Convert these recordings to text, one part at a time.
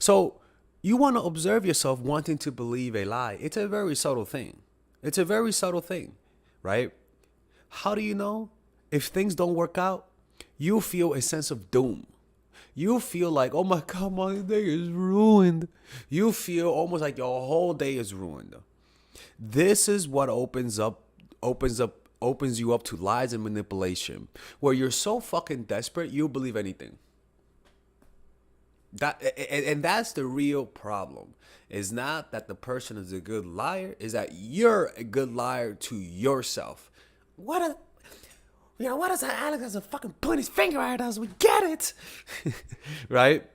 So you want to observe yourself wanting to believe a lie. It's a very subtle thing. It's a very subtle thing, right? How do you know? If things don't work out, you feel a sense of doom. You feel like, oh my God, my day is ruined. You feel almost like your whole day is ruined. This is what opens you up to lies and manipulation, where you're so fucking desperate you'll believe anything. And that's the real problem. Is not that the person is a good liar, is that you're a good liar to yourself. What a what is that? Alex has a fucking point his finger at us. We get it. Right?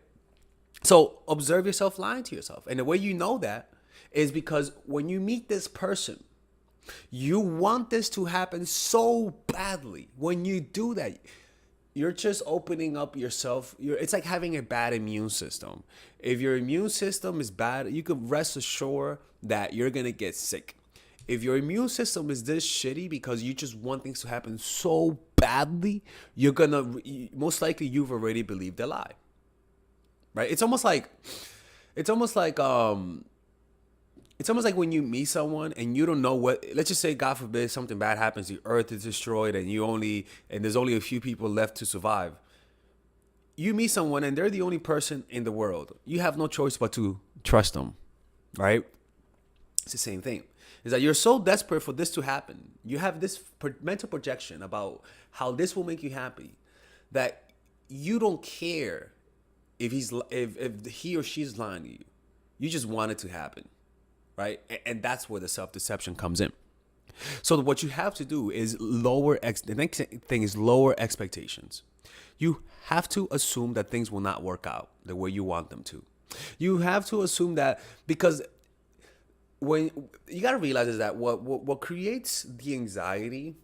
So observe yourself lying to yourself. And the way you know that is because when you meet this person, you want this to happen so badly. When you do that, you're just opening up yourself. It's like having a bad immune system. If your immune system is bad, you could rest assured that you're going to get sick. If your immune system is this shitty because you just want things to happen so badly, you're going to, most likely you've already believed a lie. Right? It's almost like when you meet someone and you don't know what, let's just say God forbid something bad happens, the earth is destroyed and there's only a few people left to survive. You meet someone and they're the only person in the world. You have no choice but to trust them, right? It's the same thing. Is that you're so desperate for this to happen. You have this mental projection about how this will make you happy that you don't care if he or she's lying to you. You just want it to happen. Right? And that's where the self-deception comes in. So what you have to do is the next thing is lower expectations. You have to assume that things will not work out the way you want them to. You have to assume that, because when you got to realize is that what creates the anxiety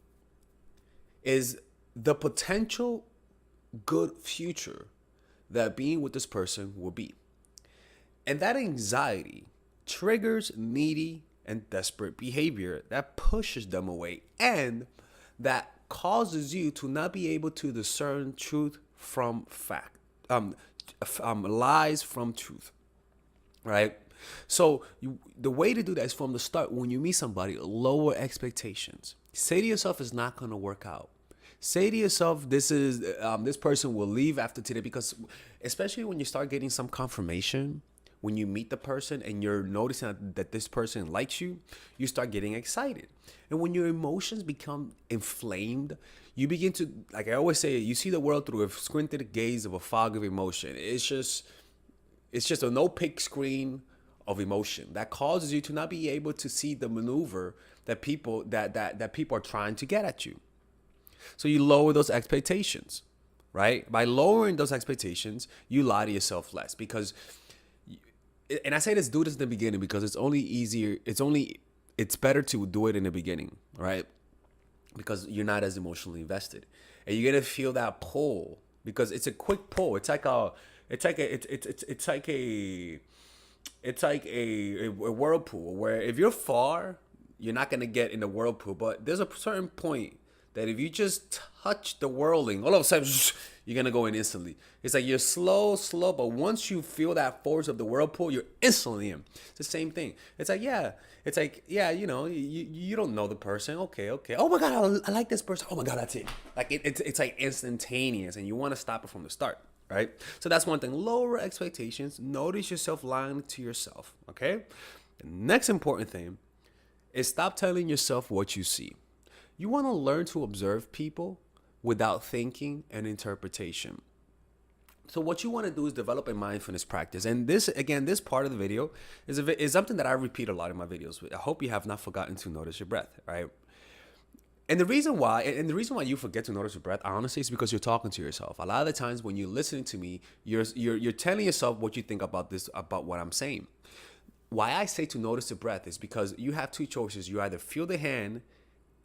is the potential good future that being with this person will be. And that anxiety triggers needy and desperate behavior that pushes them away and that causes you to not be able to discern truth from fact, lies from truth, right? So the way to do that is from the start. When you meet somebody, lower expectations. Say to yourself, it's not going to work out. Say to yourself, this person will leave after today, because especially when you start getting some confirmation, when you meet the person and you're noticing that this person likes you, you start getting excited. And when your emotions become inflamed, you begin to, like I always say, you see the world through a squinted gaze of a fog of emotion. It's just a no-pick screen of emotion that causes you to not be able to see the maneuver that people are trying to get at you. So you lower those expectations, right? By lowering those expectations, you lie to yourself less, because, and I say this, do this in the beginning, because it's better to do it in the beginning, right? Because you're not as emotionally invested, and you're gonna feel that pull, because it's a quick pull. It's like a whirlpool, where if you're far, you're not gonna get in the whirlpool. But there's a certain point that if you just touch the whirling, all of a sudden you're gonna go in instantly. It's like you're slow, but once you feel that force of the whirlpool, you're instantly in. It's the same thing. It's like, you know, you don't know the person. Okay. Oh my God, I like this person. Oh my God, that's it. Like it's like instantaneous, and you want to stop it from the start, right? So that's one thing. Lower expectations. Notice yourself lying to yourself. Okay. The next important thing is stop telling yourself what you see. You want to learn to observe people without thinking and interpretation. So what you want to do is develop a mindfulness practice. And this part of the video is something that I repeat a lot in my videos. I hope you have not forgotten to notice your breath, right? And the reason why you forget to notice your breath, honestly, is because you're talking to yourself. A lot of the times when you're listening to me, you're telling yourself what you think about what I'm saying. Why I say to notice the breath is because you have two choices. You either feel the hand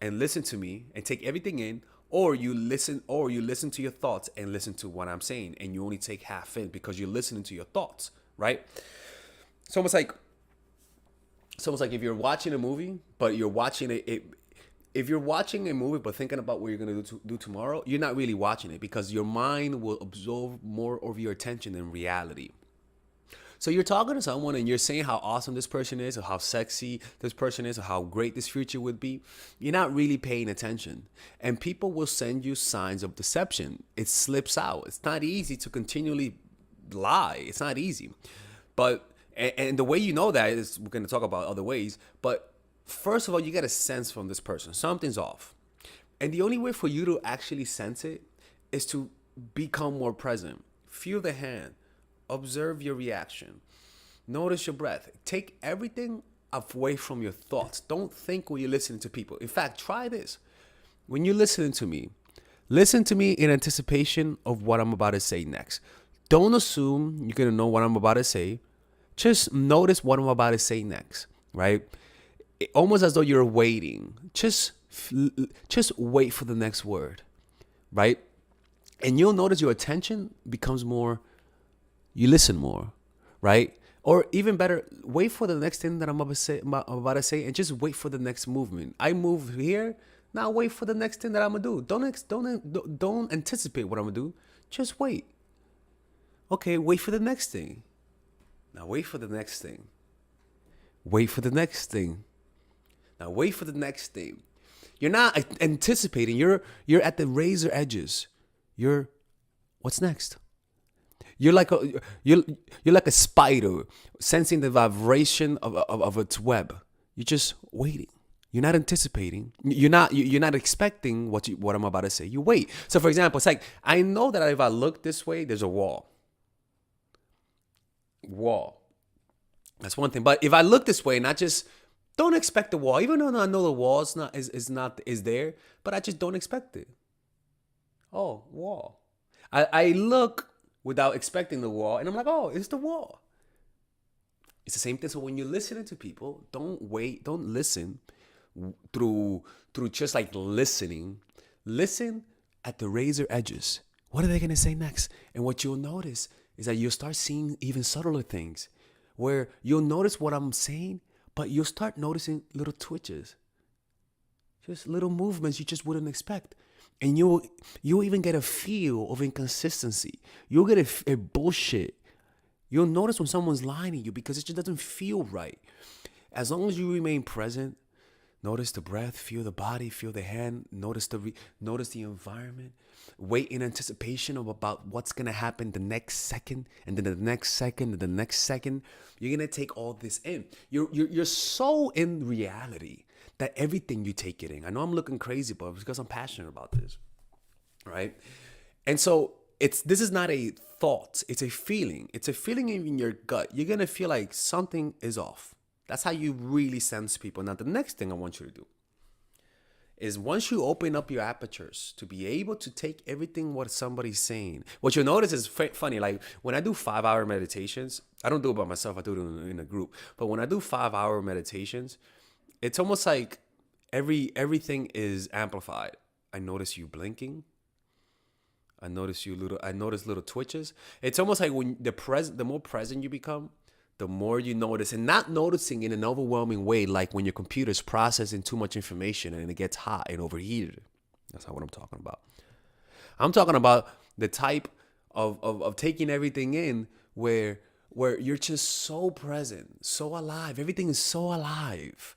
and listen to me and take everything in, or you listen to your thoughts and listen to what I'm saying, and you only take half in because you're listening to your thoughts, right? It's almost like if you're watching a movie, but you're watching if you're watching a movie but thinking about what you're going to do tomorrow, you're not really watching it, because your mind will absorb more of your attention than reality. So you're talking to someone and you're saying how awesome this person is, or how sexy this person is, or how great this future would be. You're not really paying attention. And people will send you signs of deception. It slips out. It's not easy to continually lie. It's not easy. But, and the way you know that is, we're going to talk about other ways. But first of all, you get a sense from this person. Something's off. And the only way for you to actually sense it is to become more present. Feel the hand. Observe your reaction. Notice your breath. Take everything away from your thoughts. Don't think when you're listening to people. In fact, try this. When you're listening to me, listen to me in anticipation of what I'm about to say next. Don't assume you're going to know what I'm about to say. Just notice what I'm about to say next, right? Almost as though you're waiting. Just wait for the next word, right? And you'll notice your attention becomes more, you listen more, right? Or even better, wait for the next thing that I'm about to say, and just wait for the next movement. I move here, now wait for the next thing that I'm gonna do. Don't anticipate what I'm gonna do. Just wait. Okay, wait for the next thing. Now wait for the next thing. Wait for the next thing. Now wait for the next thing. You're not anticipating. You're at the razor edges. What's next? You're like a spider sensing the vibration of its web. You're just waiting. You're not anticipating. You're not expecting what I'm about to say. You wait. So for example, it's like, I know that if I look this way, there's a wall. That's one thing. But if I look this way and I just don't expect the wall, even though I know the wall is there, but I just don't expect it. Oh, wall. I look without expecting the wall, and I'm like, oh, it's the wall. It's the same thing. So when you're listening to people, don't listen through just like listening. Listen at the razor edges. What are they going to say next? And what you'll notice is that you'll start seeing even subtler things, where you'll notice what I'm saying, but you'll start noticing little twitches, just little movements you just wouldn't expect. And you'll even get a feel of inconsistency. You'll get a bullshit. You'll notice when someone's lying to you because it just doesn't feel right. As long as you remain present, notice the breath, feel the body, feel the hand, notice the environment. Wait in anticipation of about what's gonna happen the next second, and then the next second, and the next second. You're gonna take all this in. You're so in reality that everything you take it in. I know I'm looking crazy, but it's because I'm passionate about this, right? And so this is not a thought. It's a feeling. It's a feeling in your gut. You're gonna feel like something is off. That's how you really sense people. Now, the next thing I want you to do is, once you open up your apertures to be able to take everything what somebody's saying, what you'll notice is funny. Like when I do 5-hour meditations, I don't do it by myself. I do it in a group. But when I do 5-hour meditations, it's almost like everything is amplified. I notice you blinking. I notice little twitches. It's almost like when the more present you become, the more you notice, and not noticing in an overwhelming way, like when your computer's processing too much information and it gets hot and overheated. That's not what I'm talking about. I'm talking about the type of taking everything in where you're just so present, so alive. Everything is so alive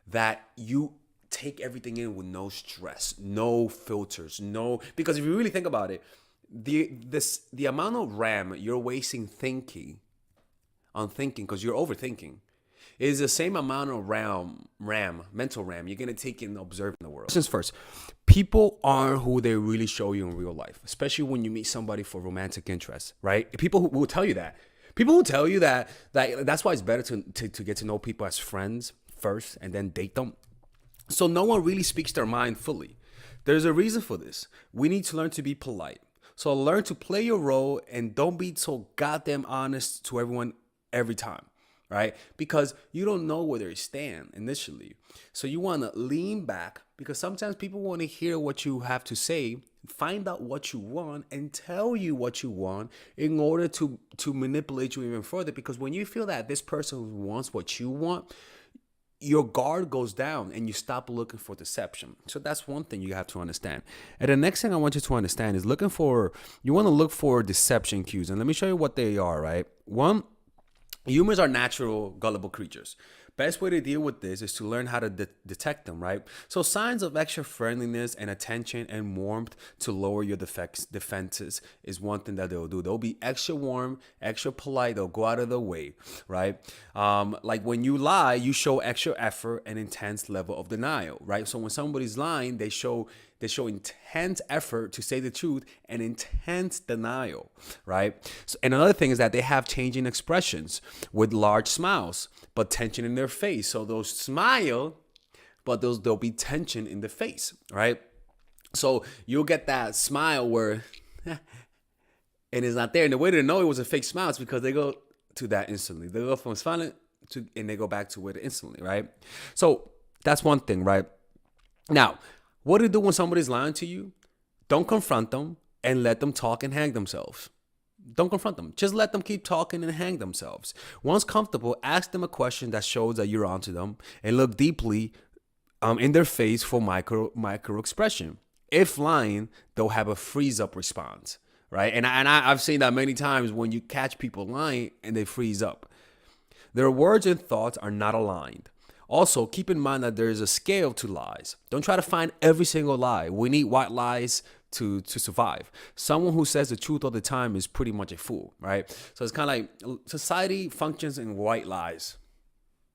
that you take everything in with no stress, no filters, because if you really think about it, the amount of RAM you're wasting thinking, because you're overthinking, is the same amount of mental RAM you're gonna take in observing the world. Since first, people aren't who they really show you in real life, especially when you meet somebody for romantic interest, right? People who will tell you that. People will tell you that that's why it's better to get to know people as friends first and then date them. So no one really speaks their mind fully. There's a reason for this. We need to learn to be polite. So learn to play your role and don't be so goddamn honest to everyone every time, right? Because you don't know where they stand initially. So you want to lean back, because sometimes people want to hear what you have to say, find out what you want, and tell you what you want in order to manipulate you even further. Because when you feel that this person wants what you want, your guard goes down and you stop looking for deception. So that's one thing you have to understand. And the next thing I want you to understand is you want to look for deception cues. And let me show you what they are, right? One Humans are natural, gullible creatures. Best way to deal with this is to learn how to detect them, right? So signs of extra friendliness and attention and warmth to lower your defenses is one thing that they'll do. They'll be extra warm, extra polite. They'll go out of their way, right? Like when you lie, you show extra effort and intense level of denial, right? So when somebody's lying, they show intense effort to say the truth and intense denial, right? So, and another thing is that they have changing expressions with large smiles, but tension in their face. So they'll smile, but there'll be tension in the face, right? So you'll get that smile where, and it's not there. And the way to know it was a fake smile is because they go to that instantly. They go from smiling to, and they go back to it instantly, right? So that's one thing, right? Now, what do you do when somebody's lying to you? Don't confront them and let them talk and hang themselves. Don't confront them. Just let them keep talking and hang themselves. Once comfortable, ask them a question that shows that you're onto them and look deeply in their face for micro expression. If lying, they'll have a freeze up response, right? I've seen that many times when you catch people lying and they freeze up. Their words and thoughts are not aligned. Also, keep in mind that there is a scale to lies. Don't try to find every single lie. We need white lies to survive. Someone who says the truth all the time is pretty much a fool, right? So it's kind of like society functions in white lies.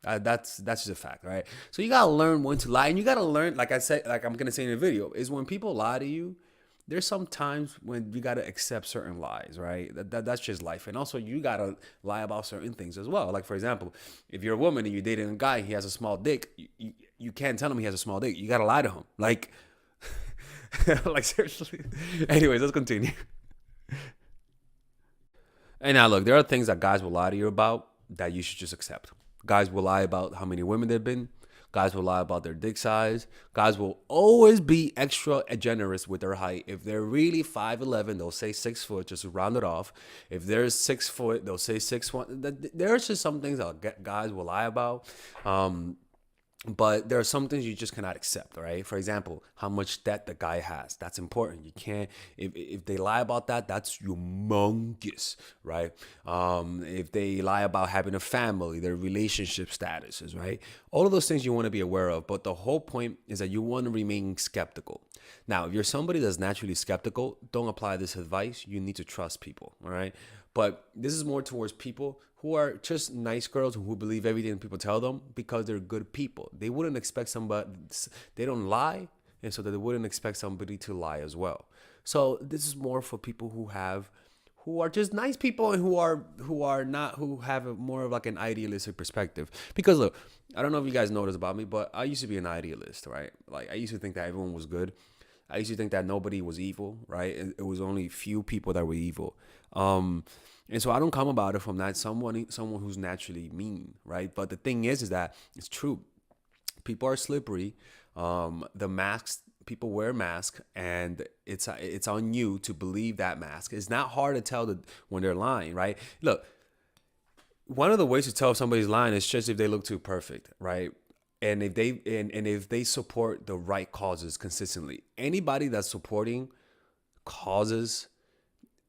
That's just a fact, right? So you gotta learn when to lie, and you gotta learn, like I said, like I'm gonna say in the video, is when people lie to you, there's some times when you gotta accept certain lies, right? That's just life. And also you gotta lie about certain things as well. Like for example, if you're a woman and you're dating a guy, he has a small dick, you can't tell him he has a small dick. You gotta lie to him. Like, like seriously. Anyways, let's continue. And now look, there are things that guys will lie to you about that you should just accept. Guys will lie about how many women they've been. Guys will lie about their dick size. Guys will always be extra generous with their height. If they're really 5'11", they'll say 6 foot, just to round it off. If they're 6 foot, they'll say 6'1". There's just some things that guys will lie about. But there are some things you just cannot accept, right? For example, how much debt the guy has. That's important. You can't, if they lie about that, that's humongous, right? If they lie about having a family, their relationship statuses, right? All of those things you want to be aware of. But the whole point is that you want to remain skeptical. Now, if you're somebody that's naturally skeptical, don't apply this advice. You need to trust people, all right? But this is more towards people who are just nice girls who believe everything people tell them because they're good people. They wouldn't expect somebody, they don't lie, and so they wouldn't expect somebody to lie as well. So this is more for people who are just nice people and who have more of like an idealistic perspective. Because look, I don't know if you guys know this about me, but I used to be an idealist, right? Like I used to think that everyone was good. I used to think that nobody was evil, right? It was only few people that were evil. And so I don't come about it from that someone who's naturally mean, right? But the thing is that it's true. People are slippery. The masks, people wear masks, and it's on you to believe that mask. It's not hard to tell when they're lying, right? Look, one of the ways to tell if somebody's lying is just if they look too perfect, right? And if they support the right causes consistently. Anybody that's supporting causes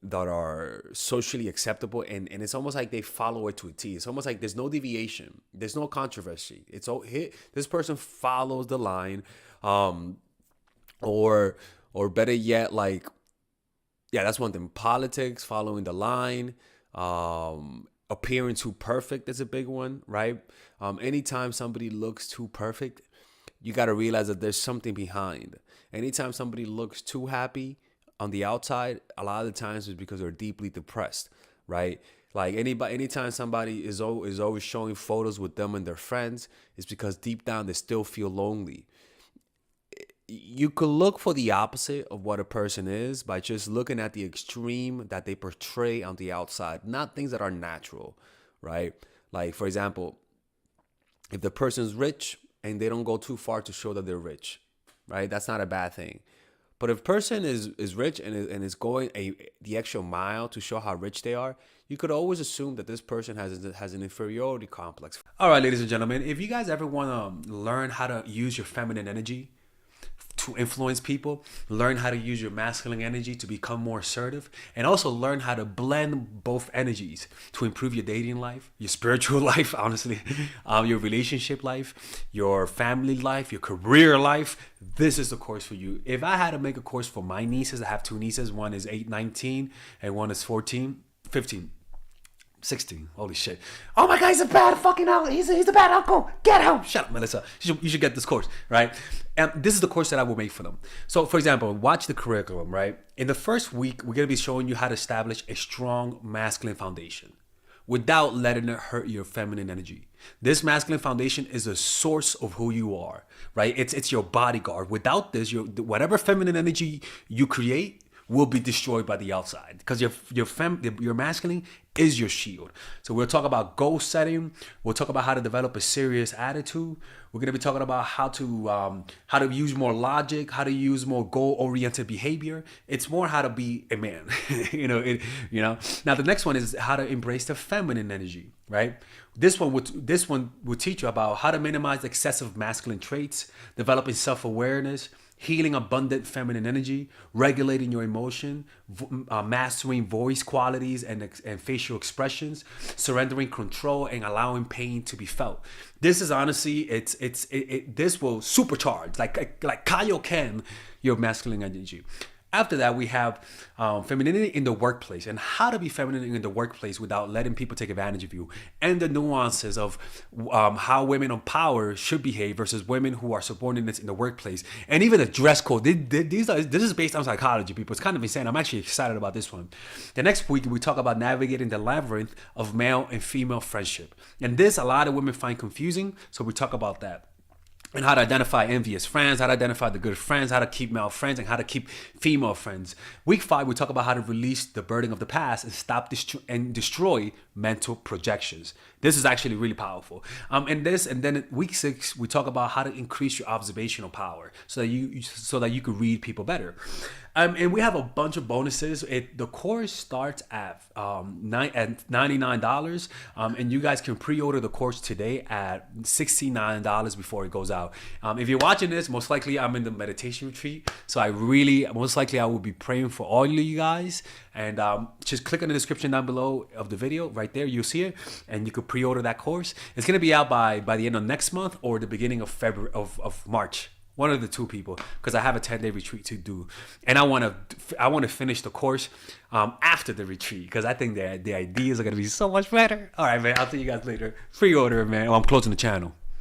that are socially acceptable, and it's almost like they follow it to a T. It's almost like there's no deviation, there's no controversy. It's all hit. This person follows the line, or better yet, like, yeah, that's one thing. Politics, following the line, appearing too perfect is a big one, right? Anytime somebody looks too perfect, you got to realize that there's something behind. Anytime somebody looks too happy on the outside, a lot of the times it's because they're deeply depressed, right? Like anytime somebody is always showing photos with them and their friends, it's because deep down they still feel lonely. You could look for the opposite of what a person is by just looking at the extreme that they portray on the outside, not things that are natural, right? Like, for example, if the person's rich and they don't go too far to show that they're rich, right? That's not a bad thing. But if a person is rich and is going the extra mile to show how rich they are, you could always assume that this person has an inferiority complex. All right, ladies and gentlemen, if you guys ever want to learn how to use your feminine energy to influence people, learn how to use your masculine energy to become more assertive, and also learn how to blend both energies to improve your dating life, your spiritual life, honestly, your relationship life, your family life, your career life. This is the course for you. If I had to make a course for my nieces, I have two nieces. One is 8, 19, and one is 14, 15. 16. Holy shit. Oh my God, he's a bad fucking uncle. He's a bad uncle. Get him. Shut up, Melissa. You should get this course, right? And this is the course that I will make for them. So, for example, watch the curriculum, right? In the first week, we're going to be showing you how to establish a strong masculine foundation without letting it hurt your feminine energy. This masculine foundation is a source of who you are, right? It's your bodyguard. Without this, whatever feminine energy you create will be destroyed by the outside, because your masculine is your shield. So we'll talk about goal setting. We'll talk about how to develop a serious attitude. We're gonna be talking about how to use more logic, how to use more goal-oriented behavior. It's more how to be a man, Now the next one is how to embrace the feminine energy, right? This one will teach you about how to minimize excessive masculine traits, developing self-awareness, healing abundant feminine energy, regulating your emotion, mastering voice qualities and facial expressions, surrendering control, and allowing pain to be felt. This is honestly, this will supercharge, like Kaioken, your masculine energy. After that, we have femininity in the workplace, and how to be feminine in the workplace without letting people take advantage of you, and the nuances of how women on power should behave versus women who are subordinates in the workplace, and even the dress code. This is based on psychology, people. It's kind of insane. I'm actually excited about this one. The next week, we talk about navigating the labyrinth of male and female friendship, and this a lot of women find confusing, so we talk about that. And how to identify envious friends, how to identify the good friends, how to keep male friends, and how to keep female friends. Week 5, we talk about how to release the burden of the past and stop and destroy mental projections. This is actually really powerful. And then week 6, we talk about how to increase your observational power so that you could read people better. And we have a bunch of bonuses. The course starts at $99, and you guys can pre-order the course today at $69 before it goes out. If you're watching this, most likely I'm in the meditation retreat, so I will be praying for all of you guys. And just click on the description down below of the video. Right there, you'll see it, and you could pre-order that course. It's gonna be out by the end of next month or the beginning of February of March. One of the two, people, because I have a 10-day retreat to do, and I want to finish the course after the retreat, because I think the ideas are gonna be so much better. All right, man. I'll see you guys later. Pre-order, man. I'm closing the channel.